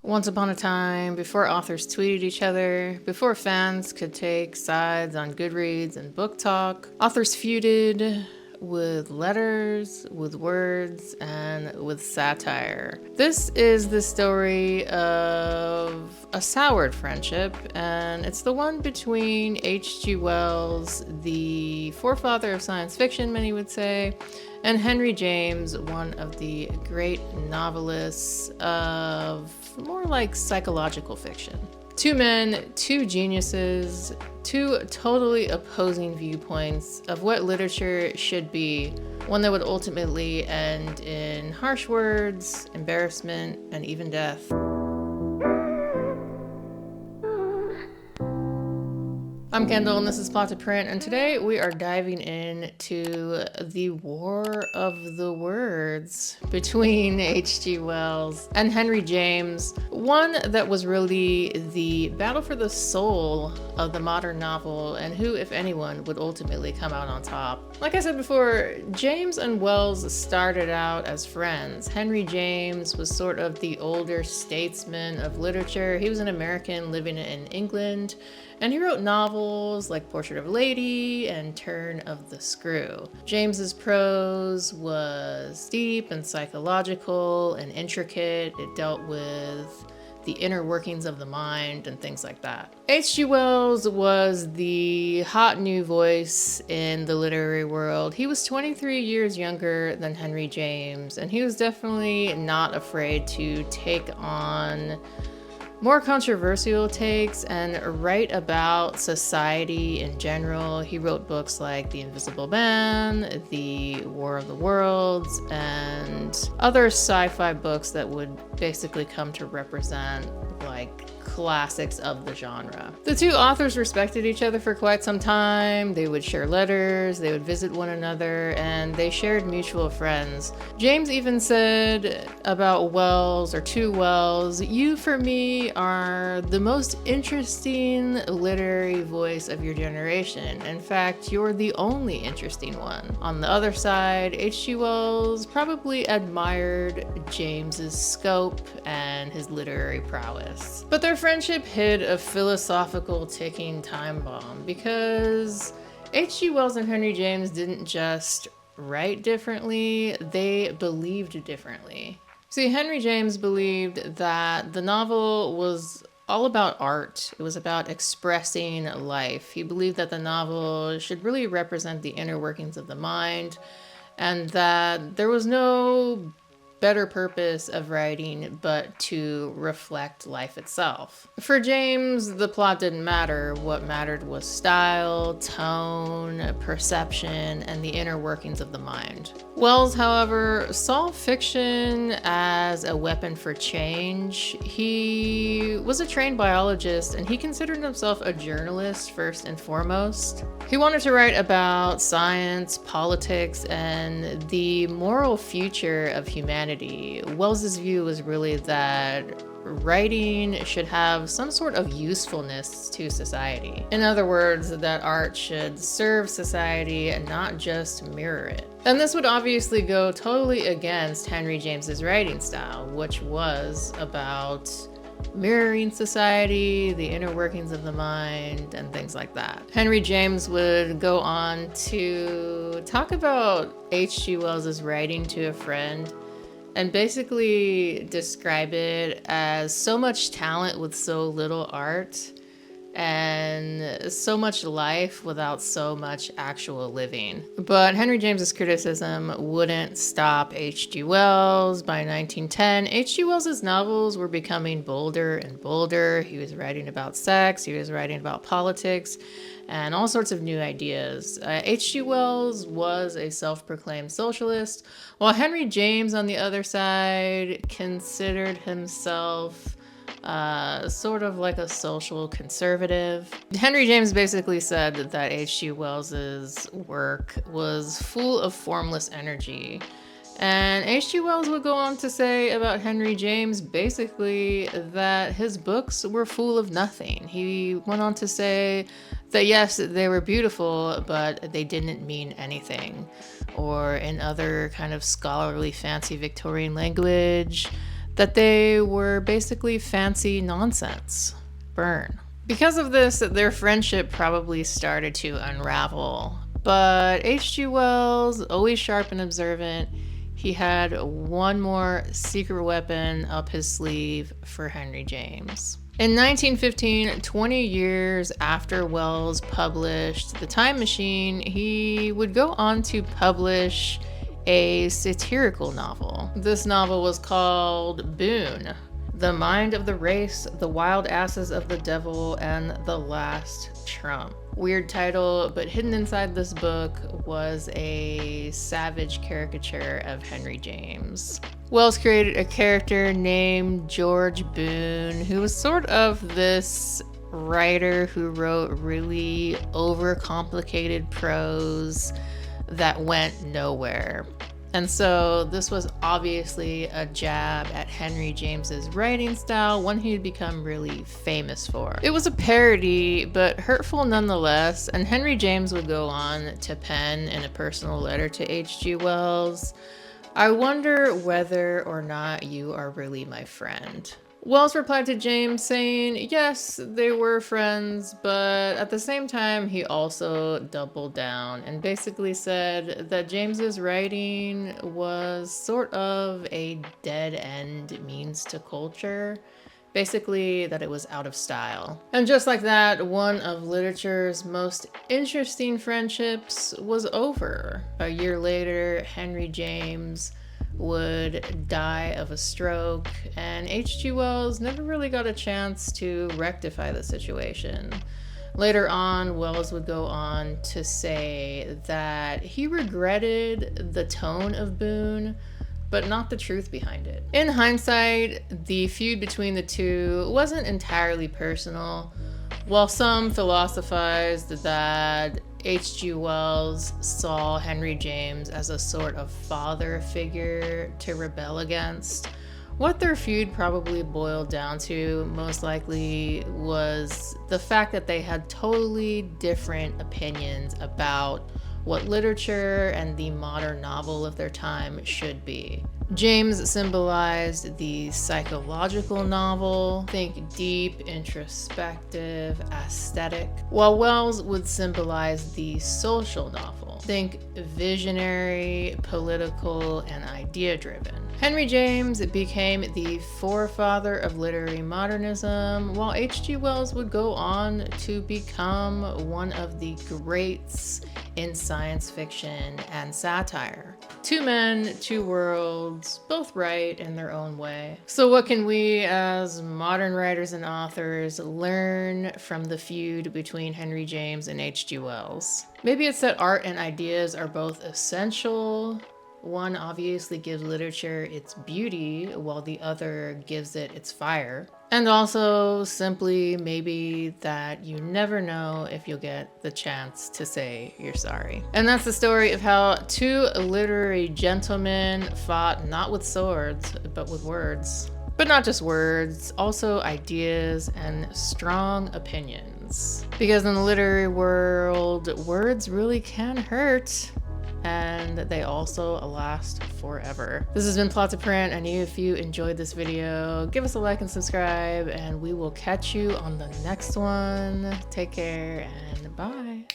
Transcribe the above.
Once upon a time, before authors tweeted each other, before fans could take sides on Goodreads and Book Talk, authors feuded with letters, with words, and with satire. This is the story of a soured friendship, and it's the one between H.G. Wells, the forefather of science fiction, many would say, and Henry James, one of the great novelists of more like psychological fiction. Two men, two geniuses, two totally opposing viewpoints of what literature should be, one that would ultimately end in harsh words, embarrassment, and even death. I'm Kendall and this is Plot to Print, and today we are diving into the War of the Words between H.G. Wells and Henry James, one that was really the battle for the soul of the modern novel and who, if anyone, would ultimately come out on top. Like I said before, James and Wells started out as friends. Henry James was sort of the older statesman of literature. He was an American living in England, and he wrote novels like Portrait of a Lady and Turn of the Screw. James's prose was deep and psychological and intricate. It dealt with the inner workings of the mind and things like that. H.G. Wells was the hot new voice in the literary world. He was 23 years younger than Henry James, and he was definitely not afraid to take on more controversial takes and write about society in general. He wrote books like The Invisible Man, The War of the Worlds, and other sci-fi books that would basically come to represent like classics of the genre. The two authors respected each other for quite some time. They would share letters, they would visit one another, and they shared mutual friends. James even said about Wells, or to Wells, "You for me are the most interesting literary voice of your generation. In fact, you're the only interesting one." On the other side, H.G. Wells probably admired James's scope and his literary prowess. But their friendship hid a philosophical ticking time bomb, because H.G. Wells and Henry James didn't just write differently, they believed differently. See, Henry James believed that the novel was all about art. It was about expressing life. He believed that the novel should really represent the inner workings of the mind, and that there was no better purpose of writing but to reflect life itself. For James, the plot didn't matter. What mattered was style, tone, perception, and the inner workings of the mind. Wells, however, saw fiction as a weapon for change. He was a trained biologist, and he considered himself a journalist first and foremost. He wanted to write about science, politics, and the moral future of humanity. Wells's view was really that writing should have some sort of usefulness to society. In other words, that art should serve society and not just mirror it. And this would obviously go totally against Henry James's writing style, which was about mirroring society, the inner workings of the mind, and things like that. Henry James would go on to talk about H.G. Wells's writing to a friend and basically describe it as so much talent with so little art, and so much life without so much actual living. But Henry James's criticism wouldn't stop H.G. Wells. By 1910, H.G. Wells's novels were becoming bolder and bolder. He was writing about sex, he was writing about politics, and all sorts of new ideas. H.G. Wells was a self-proclaimed socialist, while Henry James, on the other side, considered himself sort of like a social conservative. Henry James basically said that H.G. Wells's work was full of formless energy. And H.G. Wells would go on to say about Henry James basically that his books were full of nothing. He went on to say that yes, they were beautiful, but they didn't mean anything. Or in other kind of scholarly fancy Victorian language, that they were basically fancy nonsense. Burn. Because of this, their friendship probably started to unravel. But H.G. Wells, always sharp and observant, he had one more secret weapon up his sleeve for Henry James. In 1915, 20 years after Wells published The Time Machine, he would go on to publish a satirical novel. This novel was called Boone, The Mind of the Race, The Wild Asses of the Devil, and The Last Trump. Weird title, but hidden inside this book was a savage caricature of Henry James. Wells created a character named George Boone, who was sort of this writer who wrote really overcomplicated prose that went nowhere. And so this was obviously a jab at Henry James's writing style, one he'd become really famous for. It was a parody, but hurtful nonetheless, and Henry James would go on to pen in a personal letter to H.G. Wells, "I wonder whether or not you are really my friend." Wells replied to James saying, yes, they were friends, but at the same time, he also doubled down and basically said that James's writing was sort of a dead-end means to culture. Basically, that it was out of style. And just like that, one of literature's most interesting friendships was over. A year later, Henry James would die of a stroke, and H.G. Wells never really got a chance to rectify the situation. Later on, Wells would go on to say that he regretted the tone of Boone, but not the truth behind it. In hindsight, the feud between the two wasn't entirely personal. While some philosophized that H.G. Wells saw Henry James as a sort of father figure to rebel against, what their feud probably boiled down to most likely was the fact that they had totally different opinions about what literature and the modern novel of their time should be. James symbolized the psychological novel, think deep, introspective, aesthetic, while Wells would symbolize the social novel, think visionary, political, and idea-driven. Henry James became the forefather of literary modernism, while H.G. Wells would go on to become one of the greats in science fiction and satire. Two men, two worlds, both right in their own way. So what can we as modern writers and authors learn from the feud between Henry James and H.G. Wells? Maybe it's that art and ideas are both essential. One obviously gives literature its beauty, while the other gives it its fire. And also simply maybe that you never know if you'll get the chance to say you're sorry. And that's the story of how two literary gentlemen fought not with swords, but with words. But not just words, also ideas and strong opinions. Because in the literary world, words really can hurt. And they also last forever. This has been Plot to Print, and if you enjoyed this video, give us a like and subscribe, and we will catch you on the next one. Take care, and bye.